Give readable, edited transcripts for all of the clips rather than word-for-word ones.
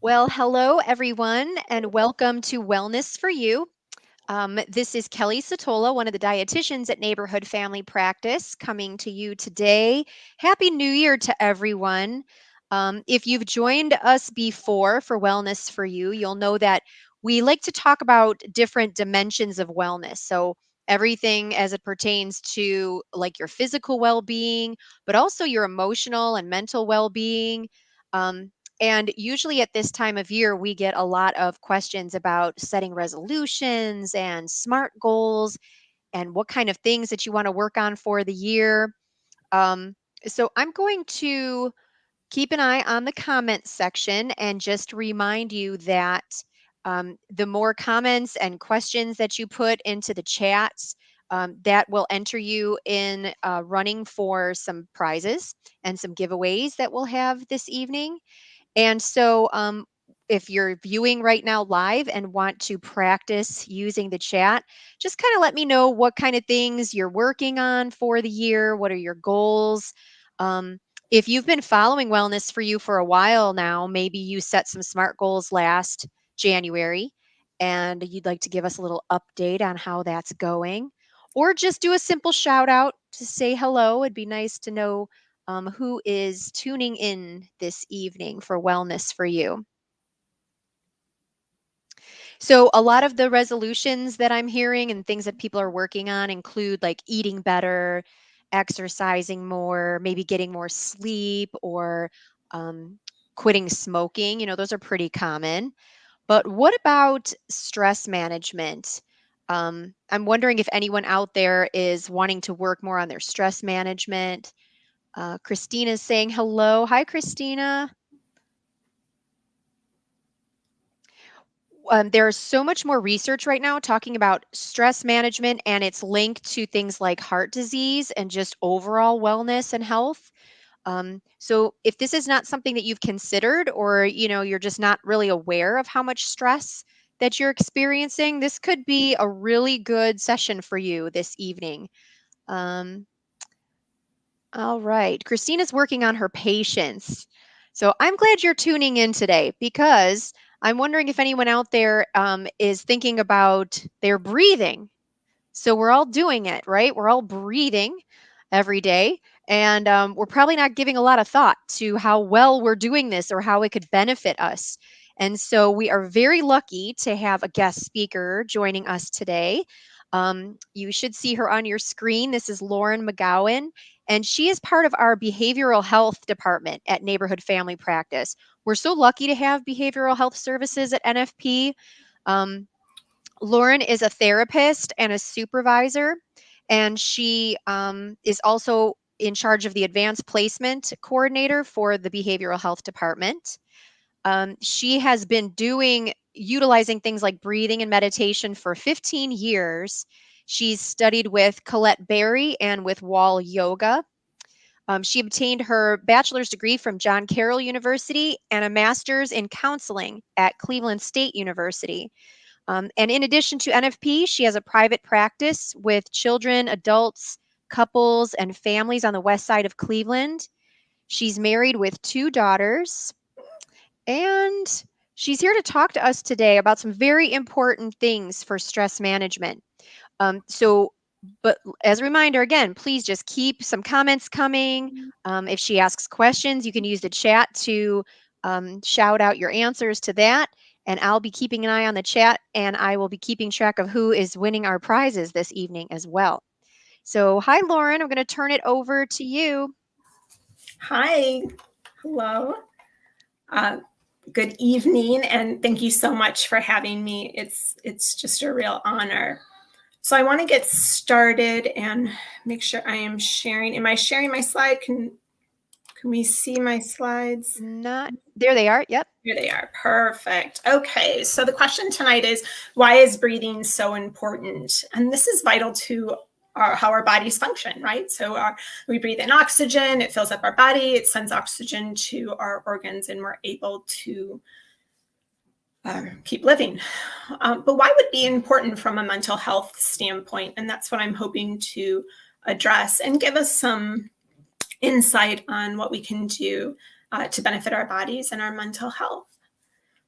Well, hello, everyone, and welcome to Wellness for You. This is Kelly Satola, one of the dietitians at Neighborhood Family Practice, coming to you today. Happy New Year to everyone. If you've joined us before for Wellness for You, you'll know that we like to talk about different dimensions of wellness. So, everything as it pertains to like your physical well being, but also your emotional and mental well being. Um, and usually at this time of year, we get a lot of questions about setting resolutions and SMART goals and what kind of things that you want to work on for the year. Um, so I'm going to keep an eye on the comments section and just remind you that the more comments and questions that you put into the chats, that will enter you in running for some prizes and some giveaways that we'll have this evening. And so, if you're viewing right now live and want to practice using the chat, just kind of let me know what kind of things you're working on for the year. What are your goals? Um, if you've been following Wellness for You for a while now, maybe you set some SMART goals last January and you'd like to give us a little update on how that's going, or just do a simple shout out to say hello. It'd be nice to know who is tuning in this evening for Wellness for You. So, a lot of the resolutions that I'm hearing and things that people are working on include like eating better, exercising more, maybe getting more sleep, or um, quitting smoking. Those are pretty common. But what about stress management? I'm wondering if anyone out there is wanting to work more on their stress management. Christina's saying hello. Hi, Christina. There's so much more research right now talking about stress management, and it's linked to things like heart disease and just overall wellness and health. So if this is not something that you've considered, or you're just not really aware of how much stress that you're experiencing, this could be a really good session for you this evening. Um, all right. Christina's working on her patience. So I'm glad you're tuning in today because I'm wondering if anyone out there is thinking about their breathing. So we're all doing it, right? We're all breathing every day. And we're probably not giving a lot of thought to how well we're doing this or how it could benefit us. And so we are very lucky to have a guest speaker joining us today. You should see her on your screen. This is Lauren McGowan, and she is part of our behavioral health department at Neighborhood Family Practice. We're so lucky to have behavioral health services at NFP. Um, Lauren is a therapist and a supervisor, and she is also in charge of the advanced placement coordinator for the behavioral health department. She has been utilizing things like breathing and meditation for 15 years. She's studied with Colette Berry and with Wall Yoga. She obtained her bachelor's degree from John Carroll University and a master's in counseling at Cleveland State University. And in addition to NFP, she has a private practice with children, adults, couples, and families on the west side of Cleveland. She's married with 2 daughters, and she's here to talk to us today about some very important things for stress management. But as a reminder, again, please just keep some comments coming. If she asks questions, you can use the chat to shout out your answers to that. And I'll be keeping an eye on the chat, and I will be keeping track of who is winning our prizes this evening as well. So, hi, Lauren. I'm going to turn it over to you. Hi, hello. Uh, Good evening, and thank you so much for having me. It's just a real honor. So I want to get started and make sure I am sharing. Am I sharing my slide? Can we see my slides? Not there. They are. Yep. Here they are. Perfect. Okay. So the question tonight is, why is breathing so important? And this is vital to how our bodies function, right? So we breathe in oxygen, it fills up our body, it sends oxygen to our organs, and we're able to keep living. But why would it be important from a mental health standpoint? And that's what I'm hoping to address and give us some insight on what we can do to benefit our bodies and our mental health.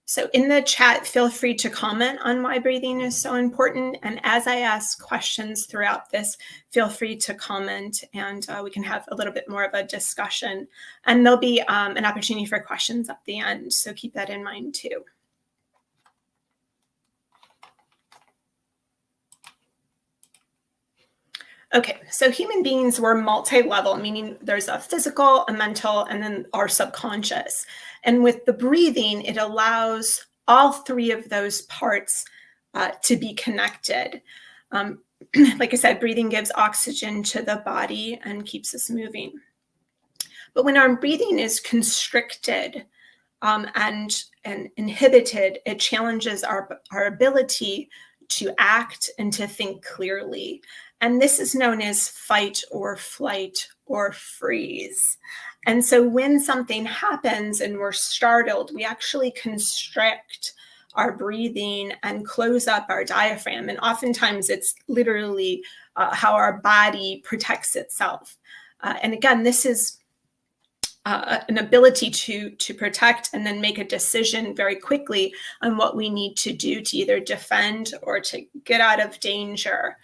So in the chat, feel free to comment on why breathing is so important. And as I ask questions throughout this, feel free to comment, and we can have a little bit more of a discussion. And there'll be an opportunity for questions at the end, so keep that in mind too. Okay, so human beings were multi-level, meaning there's a physical, a mental, and then our subconscious. And with the breathing, it allows all three of those parts to be connected. Like I said, breathing gives oxygen to the body and keeps us moving. But when our breathing is constricted and inhibited, it challenges our ability to act and to think clearly. And this is known as fight or flight or freeze. And so when something happens and we're startled, we actually constrict our breathing and close up our diaphragm. And oftentimes it's literally how our body protects itself. And again, this is an ability to protect and then make a decision very quickly on what we need to do to either defend or to get out of danger.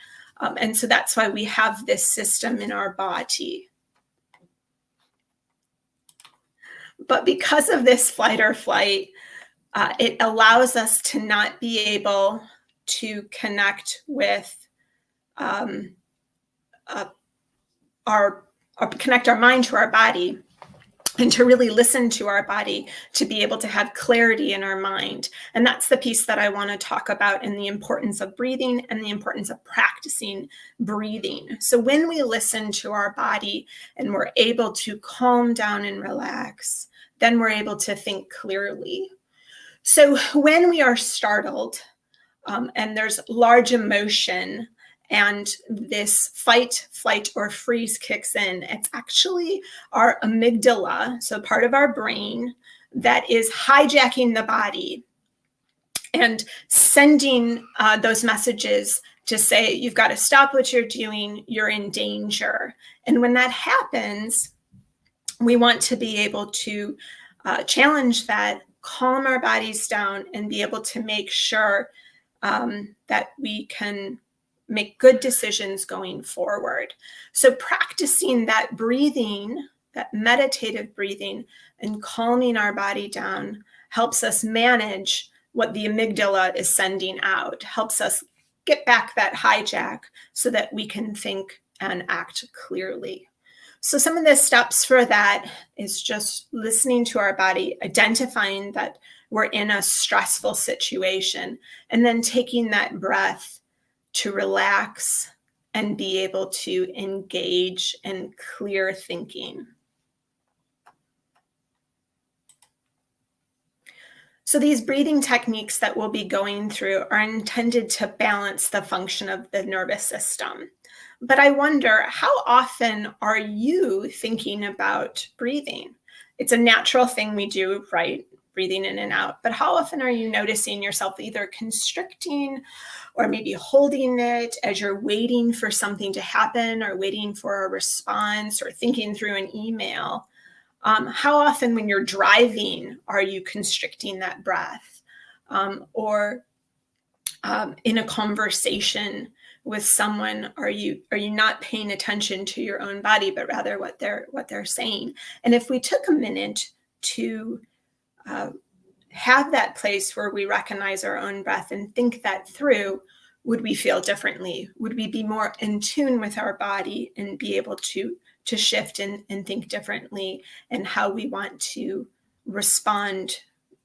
And so that's why we have this system in our body. But because of this fight or flight, it allows us to not be able to connect with connect our mind to our body, and to really listen to our body, to be able to have clarity in our mind. And that's the piece that I want to talk about, in the importance of breathing and the importance of practicing breathing. So when we listen to our body and we're able to calm down and relax, then we're able to think clearly. So when we are startled and there's large emotion, and this fight, flight, or freeze kicks in, it's actually our amygdala, so part of our brain, that is hijacking the body and sending those messages to say, you've got to stop what you're doing, you're in danger. And when that happens, we want to be able to challenge that, calm our bodies down, and be able to make sure that we can make good decisions going forward. So practicing that breathing, that meditative breathing, and calming our body down helps us manage what the amygdala is sending out, helps us get back that hijack so that we can think and act clearly. So some of the steps for that is just listening to our body, identifying that we're in a stressful situation, and then taking that breath to relax and be able to engage in clear thinking. So these breathing techniques that we'll be going through are intended to balance the function of the nervous system. But I wonder, how often are you thinking about breathing? It's a natural thing we do, right? Breathing in and out. But how often are you noticing yourself either constricting or maybe holding it as you're waiting for something to happen, or waiting for a response, or thinking through an email? How often when you're driving are you constricting that breath? Or in a conversation with someone, are you not paying attention to your own body, but rather what they're saying? And if we took a minute to have that place where we recognize our own breath and think that through, would we feel differently? Would we be more in tune with our body and be able to shift and think differently in how we want to respond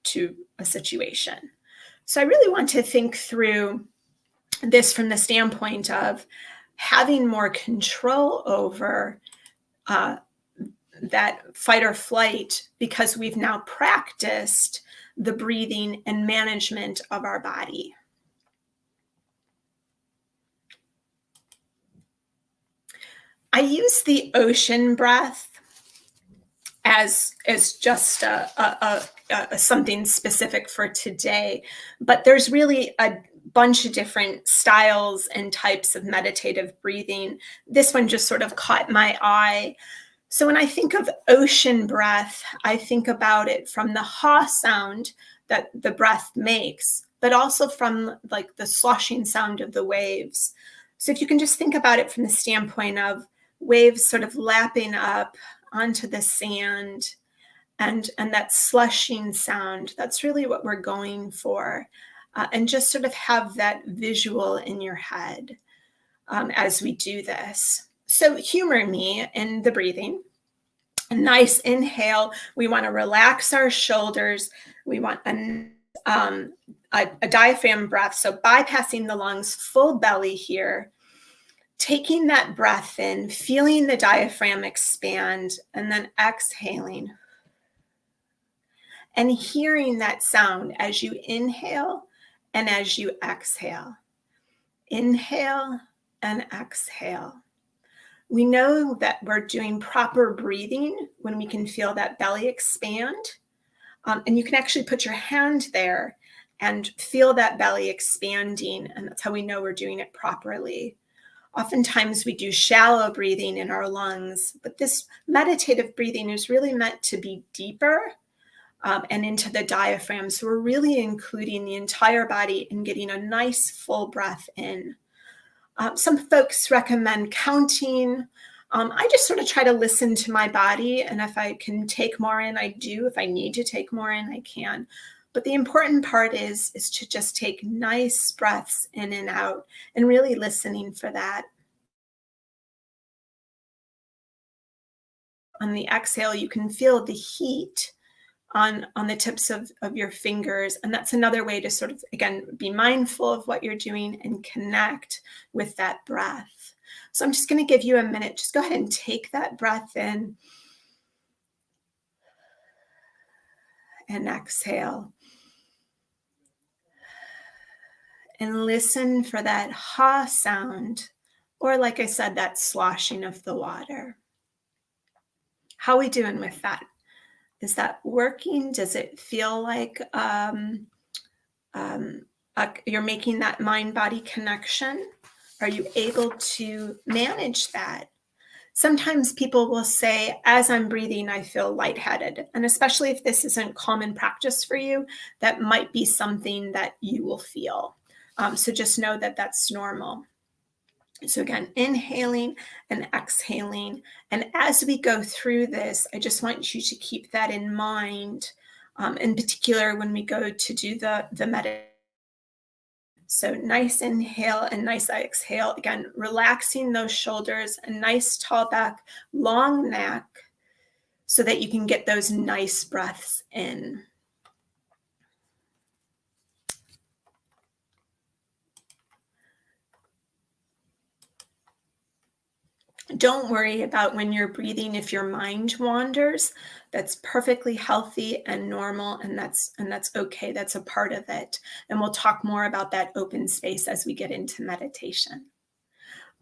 to a situation? So I really want to think through this from the standpoint of having more control over that fight or flight, because we've now practiced the breathing and management of our body. I use the ocean breath as just a something specific for today, but there's really a bunch of different styles and types of meditative breathing. This one just sort of caught my eye. So when I think of ocean breath, I think about it from the ha sound that the breath makes, but also from like the sloshing sound of the waves. So if you can just think about it from the standpoint of waves sort of lapping up onto the sand, and that slushing sound, that's really what we're going for. And just sort of have that visual in your head as we do this. So humor me in the breathing. A nice inhale. We want to relax our shoulders. We want a diaphragm breath. So bypassing the lungs, full belly here. Taking that breath in, feeling the diaphragm expand, and then exhaling. And hearing that sound as you inhale and as you exhale. Inhale and exhale. We know that we're doing proper breathing when we can feel that belly expand. And you can actually put your hand there and feel that belly expanding. And that's how we know we're doing it properly. Oftentimes we do shallow breathing in our lungs, but this meditative breathing is really meant to be deeper and into the diaphragm. So we're really including the entire body and getting a nice full breath in. Some folks recommend counting. I just sort of try to listen to my body, and if I can take more in, I do. If I need to take more in, I can. But the important part is to just take nice breaths in and out and really listening for that. On the exhale, you can feel the heat on the tips of your fingers. And that's another way to sort of, again, be mindful of what you're doing and connect with that breath. So I'm just going to give you a minute. Just go ahead and take that breath in and exhale. And listen for that ha sound, or like I said, that sloshing of the water. How are we doing with that? Is that working? Does it feel like you're making that mind-body connection? Are you able to manage that? Sometimes people will say, as I'm breathing, I feel lightheaded. And especially if this isn't common practice for you, that might be something that you will feel. So just know that that's normal. So again, inhaling and exhaling. And as we go through this, I just want you to keep that in mind, in particular when we go to do the meditation. So nice inhale and nice exhale. Again, relaxing those shoulders, a nice tall back, long neck, so that you can get those nice breaths in. Don't worry about when you're breathing if your mind wanders. That's perfectly healthy and normal, and that's okay. That's a part of it. And we'll talk more about that open space as we get into meditation.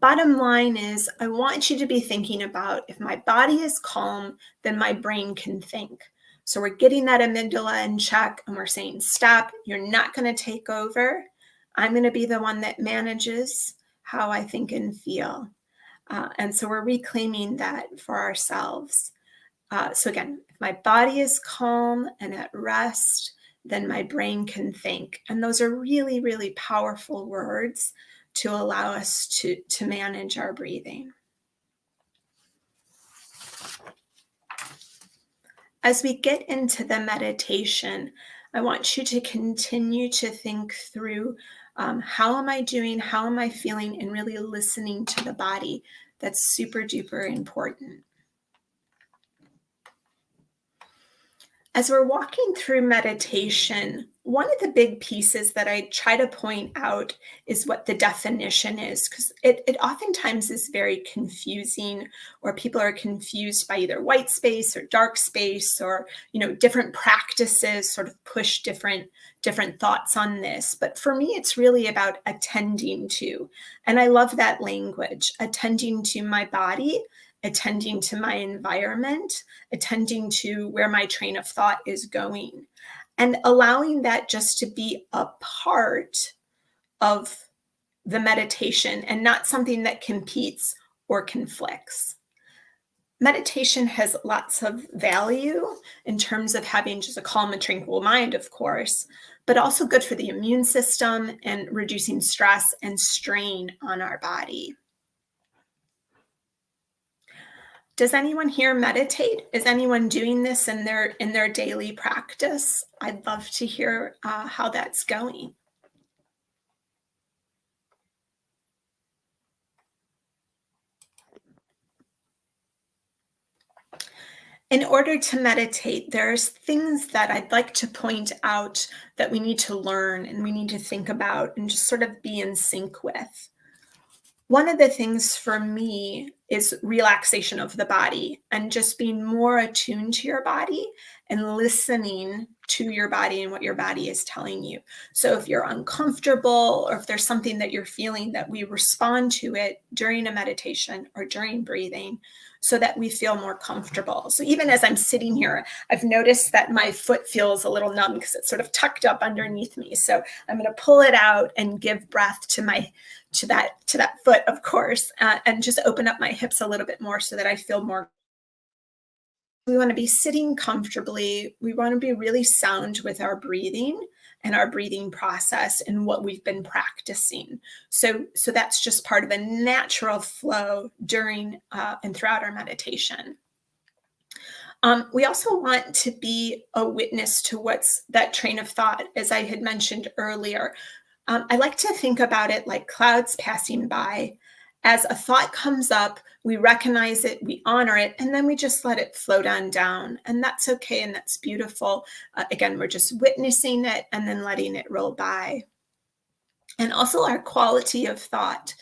Bottom line is, I want you to be thinking about, if my body is calm, then my brain can think. So we're getting that amygdala in check, and we're saying, stop, you're not going to take over. I'm going to be the one that manages how I think and feel. And so we're reclaiming that for ourselves. So again, if my body is calm and at rest, then my brain can think. And those are really, really powerful words to allow us to manage our breathing. As we get into the meditation, I want you to continue to think through, how am I doing? How am I feeling? And really listening to the body. That's super duper important. As we're walking through meditation, one of the big pieces that I try to point out is what the definition is, because it oftentimes is very confusing, or people are confused by either white space or dark space, or different practices sort of push different thoughts on this. But for me, it's really about attending to, and I love that language, attending to my body, attending to my environment, attending to where my train of thought is going, and allowing that just to be a part of the meditation and not something that competes or conflicts. meditation has lots of value in terms of having just a calm and tranquil mind, of course, but also good for the immune system and reducing stress and strain on our body. Does anyone here meditate? Is anyone doing this in their daily practice? I'd love to hear how that's going. In order to meditate, there's things that I'd like to point out that we need to learn and we need to think about and just sort of be in sync with. One of the things for me is relaxation of the body and just being more attuned to your body and listening to your body and what your body is telling you. So if you're uncomfortable or if there's something that you're feeling, that we respond to it during a meditation or during breathing so that we feel more comfortable. So even as I'm sitting here, I've noticed that my foot feels a little numb because it's sort of tucked up underneath me. So I'm going to pull it out and give breath to that foot, of course, and just open up my hips a little bit more so that I feel more. We want to be sitting comfortably. We want to be really sound with our breathing and our breathing process and what we've been practicing. So that's just part of a natural flow during and throughout our meditation. We also want to be a witness to what's that train of thought, as I had mentioned earlier. I like to think about it like clouds passing by. As a thought comes up, we recognize it, we honor it, and then we just let it float on down. And that's okay, and that's beautiful. Again, we're just witnessing it and then letting it roll by. And also our quality of thought.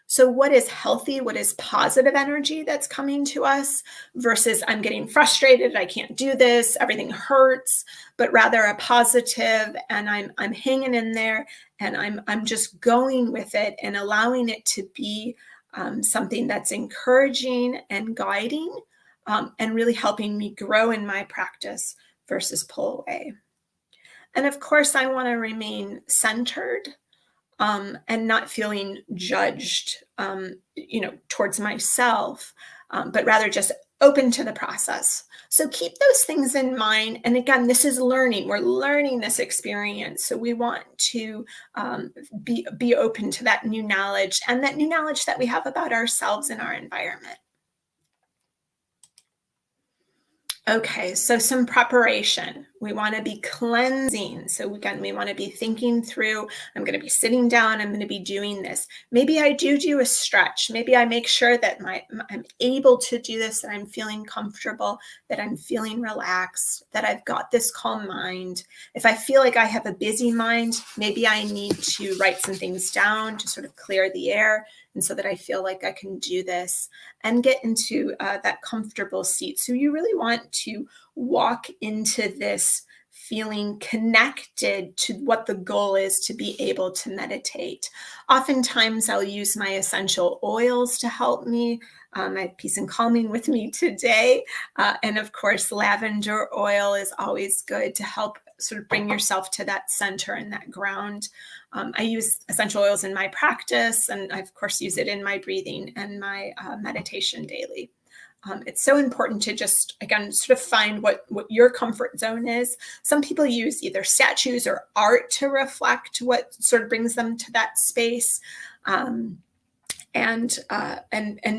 So what is healthy, what is positive energy that's coming to us versus I'm getting frustrated, I can't do this, everything hurts, but rather a positive and I'm hanging in there and I'm just going with it and allowing it to be something that's encouraging and guiding and really helping me grow in my practice versus pull away. And of course, I want to remain centered and not feeling judged, towards myself, but rather just open to the process. So keep those things in mind. And again, this is learning. We're learning this experience. So we want to be open to that new knowledge and that new knowledge that we have about ourselves and our environment. Okay, so some preparation. We want to be cleansing. So again, we want to be thinking through, I'm going to be sitting down, I'm going to be doing this. Maybe I do a stretch. Maybe I make sure that I'm able to do this, that I'm feeling comfortable, that I'm feeling relaxed, that I've got this calm mind. If I feel like I have a busy mind, maybe I need to write some things down to sort of clear the air and so that I feel like I can do this and get into that comfortable seat. So you really want to walk into this feeling connected to what the goal is to be able to meditate. Oftentimes I'll use my essential oils to help me. I have Peace and Calming with me today. And of course, lavender oil is always good to help sort of bring yourself to that center and that ground. I use essential oils in my practice, and I, of course, use it in my breathing and my meditation daily. It's so important to just, again, sort of find what your comfort zone is. Some people use either statues or art to reflect what sort of brings them to that space. And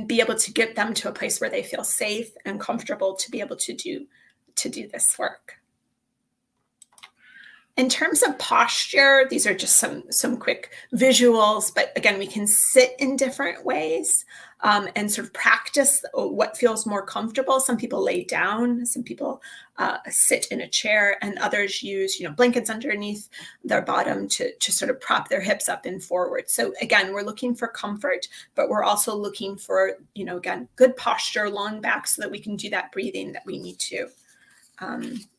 be able to get them to a place where they feel safe and comfortable to be able to do this work. In terms of posture, these are just some quick visuals, but again, we can sit in different ways and sort of practice what feels more comfortable. Some people lay down, some people sit in a chair, and others use blankets underneath their bottom to sort of prop their hips up and forward. So again, we're looking for comfort, but we're also looking for, again, good posture, long back, so that we can do that breathing that we need to.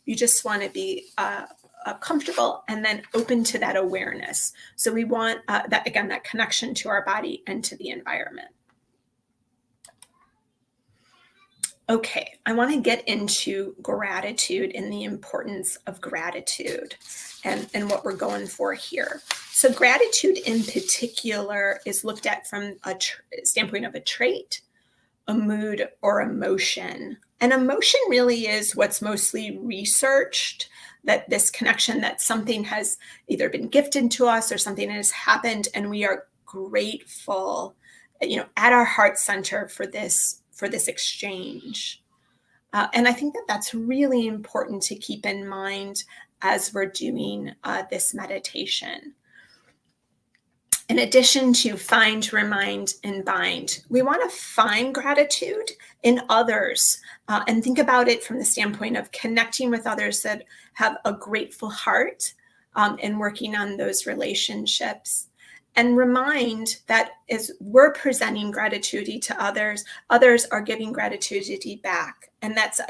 You just want to be comfortable and then open to that awareness. So we want that connection to our body and to the environment. Okay, I want to get into gratitude and the importance of gratitude and what we're going for here. So gratitude in particular is looked at from a standpoint of a trait, a mood or emotion. And emotion really is what's mostly researched, that this connection, that something has either been gifted to us or something has happened, and we are grateful, at our heart center for this exchange. And I think that that's really important to keep in mind as we're doing this meditation. In addition to find, remind, and bind, we want to find gratitude in others and think about it from the standpoint of connecting with others that have a grateful heart and working on those relationships. And remind that as we're presenting gratitude to others, others are giving gratitude back. And that's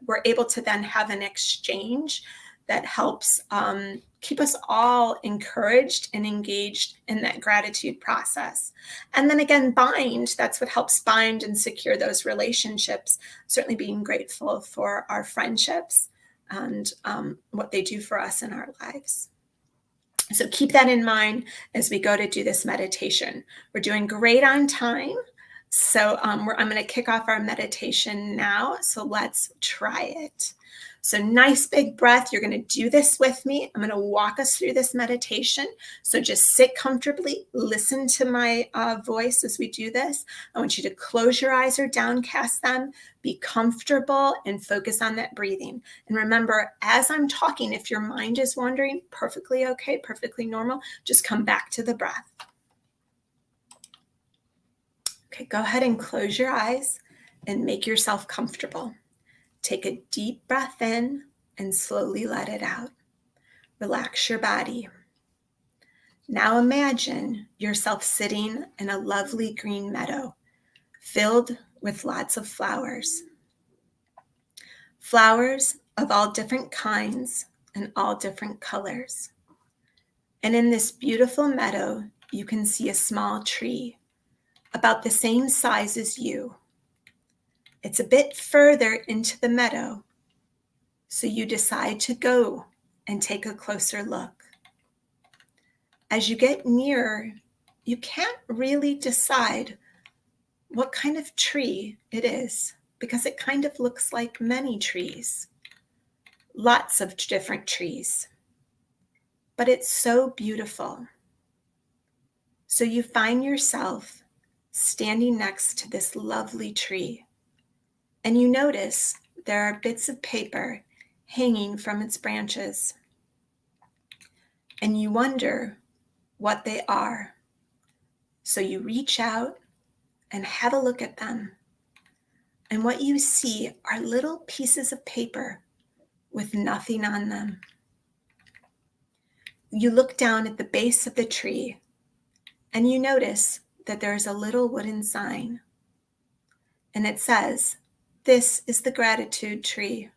we're able to then have an exchange that helps keep us all encouraged and engaged in that gratitude process. And then again, bind, that's what helps bind and secure those relationships, certainly being grateful for our friendships and what they do for us in our lives. So keep that in mind as we go to do this meditation. We're doing great on time. So I'm going to kick off our meditation now. So let's try it. So nice big breath. You're going to do this with me. I'm going to walk us through this meditation. So just sit comfortably, listen to my voice as we do this. I want you to close your eyes or downcast them, be comfortable, and focus on that breathing. And remember, as I'm talking, if your mind is wandering, perfectly okay, perfectly normal, just come back to the breath. Okay, go ahead and close your eyes and make yourself comfortable. Take a deep breath in and slowly let it out. Relax your body. Now imagine yourself sitting in a lovely green meadow filled with lots of flowers. Flowers of all different kinds and all different colors. And in this beautiful meadow, you can see a small tree about the same size as you. It's a bit further into the meadow, so you decide to go and take a closer look. As you get nearer, you can't really decide what kind of tree it is because it kind of looks like many trees, lots of different trees, but it's so beautiful. So you find yourself standing next to this lovely tree, and you notice there are bits of paper hanging from its branches, and you wonder what they are. So you reach out and have a look at them. And what you see are little pieces of paper with nothing on them. You look down at the base of the tree and you notice that there's a little wooden sign. And it says, "This is the gratitude tree.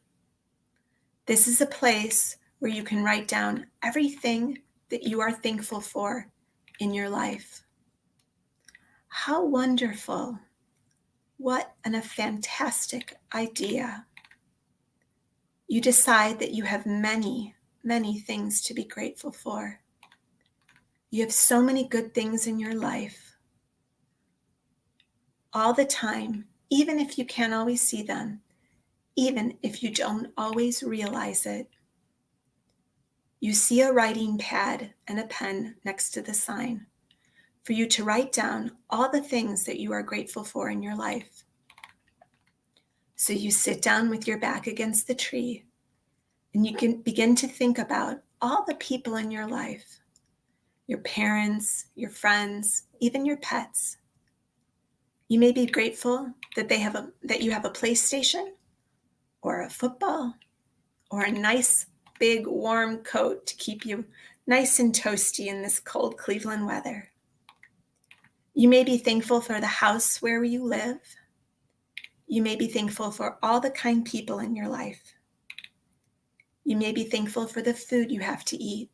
This is a place where you can write down everything that you are thankful for in your life." How wonderful. What a fantastic idea. You decide that you have many, many things to be grateful for. You have so many good things in your life. All the time, even if you can't always see them, even if you don't always realize it. You see a writing pad and a pen next to the sign for you to write down all the things that you are grateful for in your life. So you sit down with your back against the tree and you can begin to think about all the people in your life, your parents, your friends, even your pets. You may be grateful that you have a PlayStation or a football or a nice big warm coat to keep you nice and toasty in this cold Cleveland weather. You may be thankful for the house where you live. You may be thankful for all the kind people in your life. You may be thankful for the food you have to eat.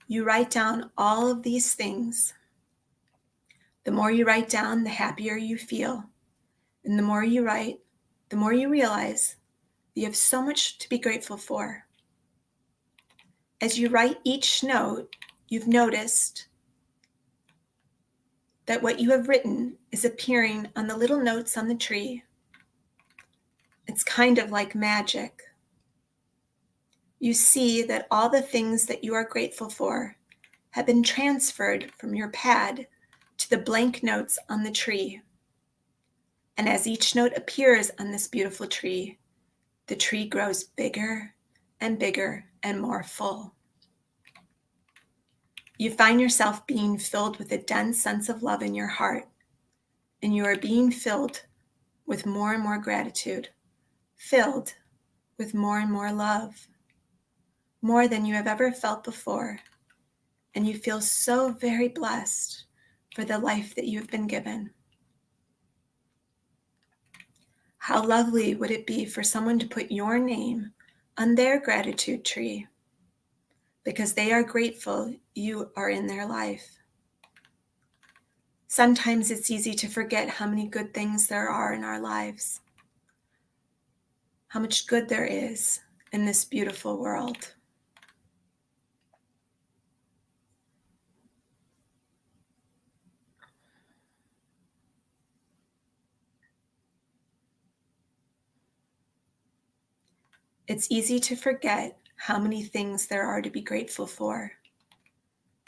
You write down all of these things. The more you write down, the happier you feel. And the more you write, the more you realize you have so much to be grateful for. As you write each note, you've noticed that what you have written is appearing on the little notes on the tree. It's kind of like magic. You see that all the things that you are grateful for have been transferred from your pad to the blank notes on the tree. And as each note appears on this beautiful tree, the tree grows bigger and more full. You find yourself being filled with a dense sense of love in your heart, and you are being filled with more and more gratitude, filled with more and more love, more than you have ever felt before. And you feel so very blessed for the life that you have been given. How lovely would it be for someone to put your name on their gratitude tree because they are grateful you are in their life. Sometimes it's easy to forget how many good things there are in our lives, how much good there is in this beautiful world. It's easy to forget how many things there are to be grateful for.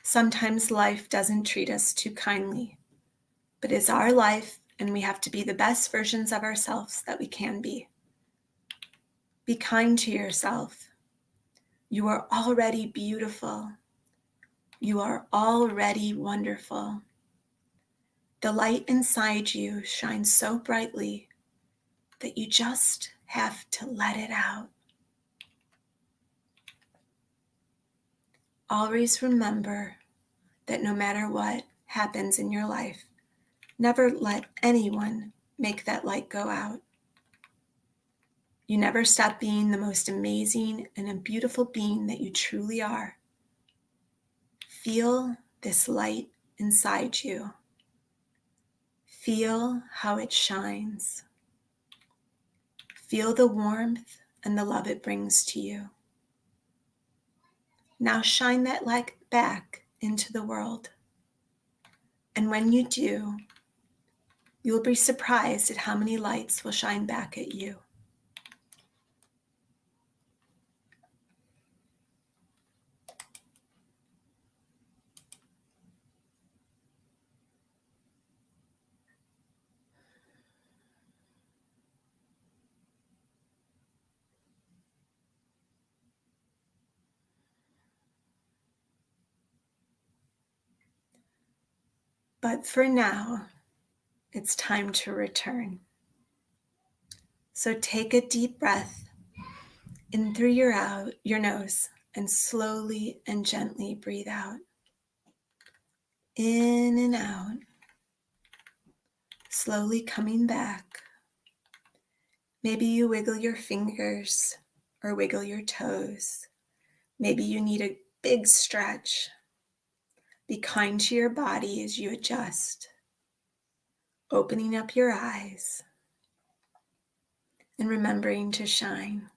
Sometimes life doesn't treat us too kindly, but it's our life and we have to be the best versions of ourselves that we can be. Be kind to yourself. You are already beautiful. You are already wonderful. The light inside you shines so brightly that you just have to let it out. Always remember that no matter what happens in your life, never let anyone make that light go out. You never stop being the most amazing and a beautiful being that you truly are. Feel this light inside you. Feel how it shines. Feel the warmth and the love it brings to you. Now shine that light back into the world. And when you do, you'll be surprised at how many lights will shine back at you. But for now, it's time to return. So take a deep breath in through your nose and slowly and gently breathe out. In and out, slowly coming back. Maybe you wiggle your fingers or wiggle your toes. Maybe you need a big stretch. Be kind to your body as you adjust, opening up your eyes and remembering to shine.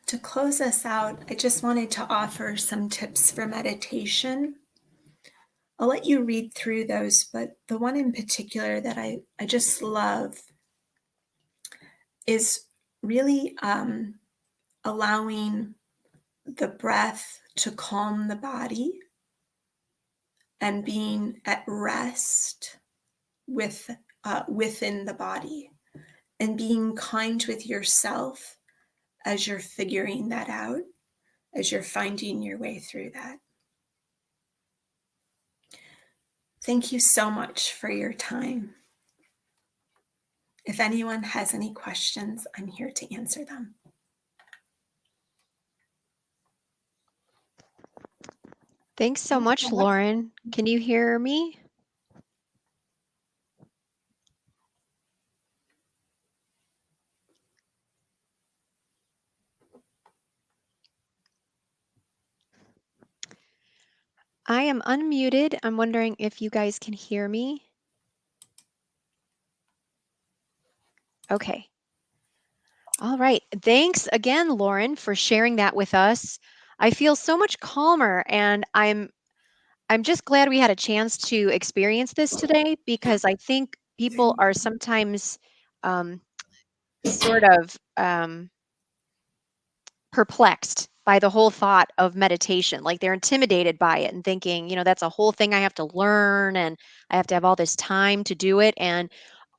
To close us out, I just wanted to offer some tips for meditation. I'll let you read through those, but the one in particular that I just love is really allowing the breath to calm the body and being at rest within the body and being kind with yourself as you're figuring that out, as you're finding your way through that. Thank you so much for your time. If anyone has any questions, I'm here to answer them. Thanks so much, Lauren. Can you hear me? I am unmuted. I'm wondering if you guys can hear me. Okay. All right. Thanks again, Lauren, for sharing that with us. I feel so much calmer, and I'm just glad we had a chance to experience this today, because I think people are sometimes um, sort of perplexed by the whole thought of meditation. Like, they're intimidated by it and thinking, that's a whole thing I have to learn, and I have to have all this time to do it. And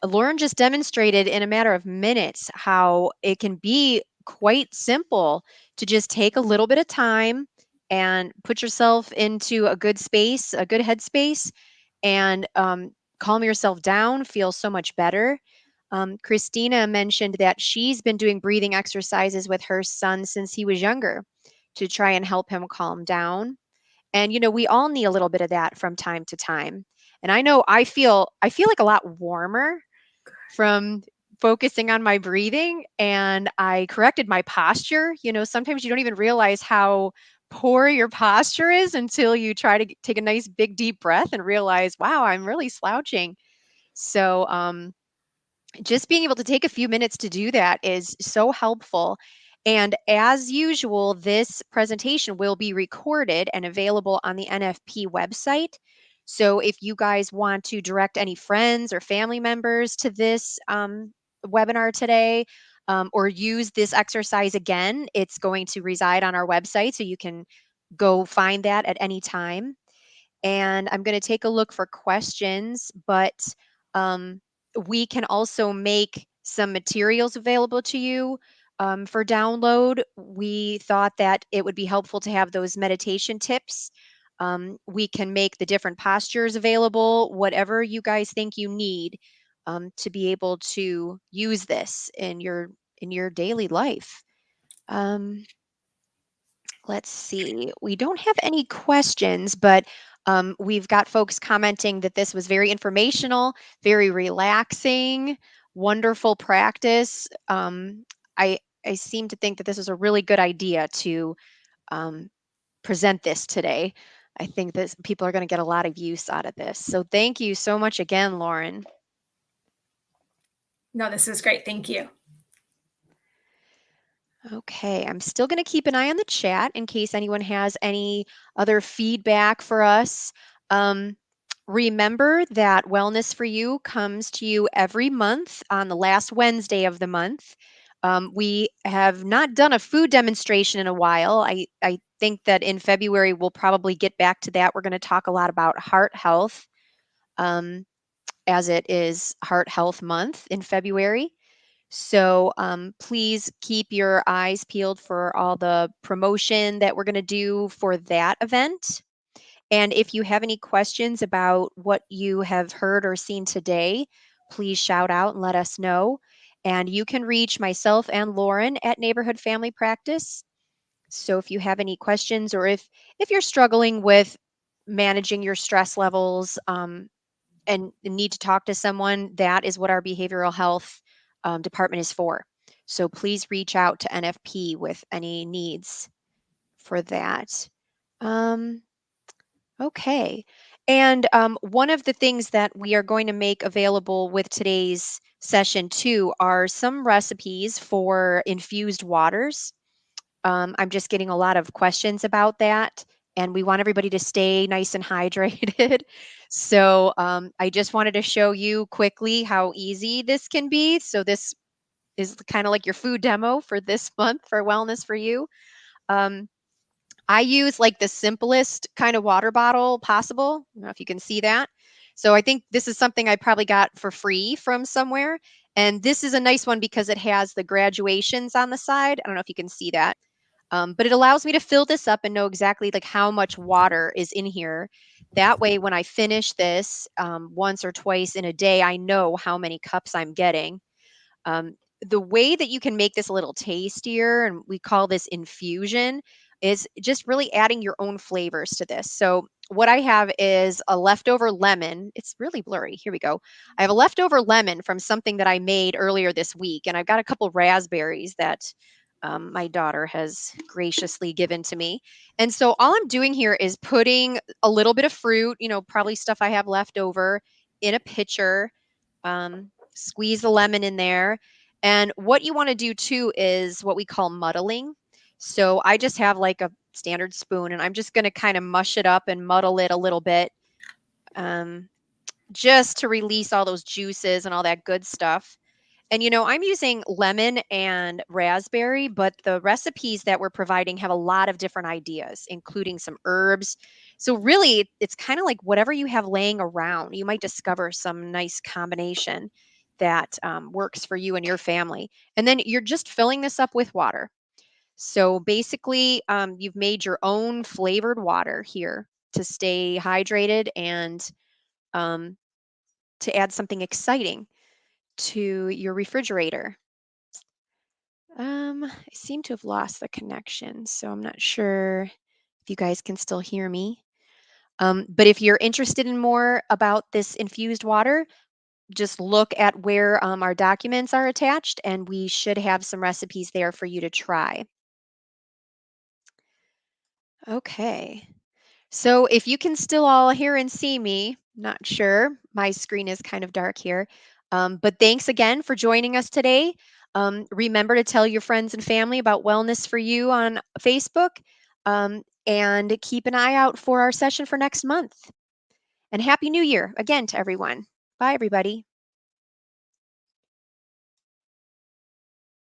Lauren just demonstrated in a matter of minutes how it can be quite simple to just take a little bit of time and put yourself into a good space, a good headspace, and calm yourself down, feel so much better. Christina mentioned that she's been doing breathing exercises with her son since he was younger to try and help him calm down. And we all need a little bit of that from time to time. And I know I feel like a lot warmer from focusing on my breathing, and I corrected my posture. Sometimes you don't even realize how poor your posture is until you try to take a nice big deep breath and realize, wow, I'm really slouching. So, just being able to take a few minutes to do that is so helpful. And as usual, this presentation will be recorded and available on the NFP website. So if you guys want to direct any friends or family members to this webinar today, or use this exercise again, it's going to reside on our website. So you can go find that at any time, and I'm going to take a look for questions, but um, we can also make some materials available to you for download. We thought that it would be helpful to have those meditation tips. We can make the different postures available, whatever you guys think you need to be able to use this in your daily life. Um, Let's see. We don't have any questions, but we've got folks commenting that this was very informational, very relaxing, wonderful practice. I I seem to think that this is a really good idea to um, present this today. I think that people are going to get a lot of use out of this. So thank you so much again, Lauren. No, this is great. Thank you. Okay, I'm still going to keep an eye on the chat in case anyone has any other feedback for us. Um, Remember that Wellness for You comes to you every month on the last Wednesday of the month. We have not done a food demonstration in a while. I think that in February we'll probably get back to that. We're going to talk a lot about heart health, um, as it is Heart Health Month in February. So please keep your eyes peeled for all the promotion that we're going to do for that event. And if you have any questions about what you have heard or seen today, please shout out and let us know. And you can reach myself and Lauren at Neighborhood Family Practice. So if you have any questions, or if you're struggling with managing your stress levels, and need to talk to someone, that is what our behavioral health department is for. So please reach out to NFP with any needs for that. Um, okay. And one of the things that we are going to make available with today's session too are some recipes for infused waters. I'm just getting a lot of questions about that, and we want everybody to stay nice and hydrated. So I just wanted to show you quickly how easy this can be. So this is kind of like your food demo for this month for Wellness for You. Um, I use like the simplest kind of water bottle possible. I don't know if you can see that. So I think this is something I probably got for free from somewhere. And this is a nice one because it has the graduations on the side. I don't know if you can see that. But it allows me to fill this up and know exactly like how much water is in here. That way, when I finish this once or twice in a day, I know how many cups I'm getting. The way that you can make this a little tastier, and we call this infusion, is just really adding your own flavors to this. So what I have is a leftover lemon. It's really blurry. Here we go. I have a leftover lemon from something that I made earlier this week, and I've got a couple raspberries that my daughter has graciously given to me. And so all I'm doing here is putting a little bit of fruit, probably stuff I have left over, in a pitcher. Squeeze the lemon in there, And what you want to do too is what we call muddling. So I just have like a standard spoon and I'm just going to kind of mush it up and muddle it a little bit, um, just to release all those juices and all that good stuff. And I'm using lemon and raspberry, but the recipes that we're providing have a lot of different ideas, including some herbs. So really, it's kind of like whatever you have laying around. You might discover some nice combination that works for you and your family. And then you're just filling this up with water. So basically, you've made your own flavored water here to stay hydrated and um, to add something exciting to your refrigerator. I seem to have lost the connection, so I'm not sure if you guys can still hear me. But if you're interested in more about this infused water, just look at where our documents are attached, and we should have some recipes there for you to try. Okay. So if you can still all hear and see me, not sure. My screen is kind of dark here. But thanks again for joining us today. Remember to tell your friends and family about Wellness for You on Facebook, and keep an eye out for our session for next month. And Happy New Year again to everyone. Bye, everybody.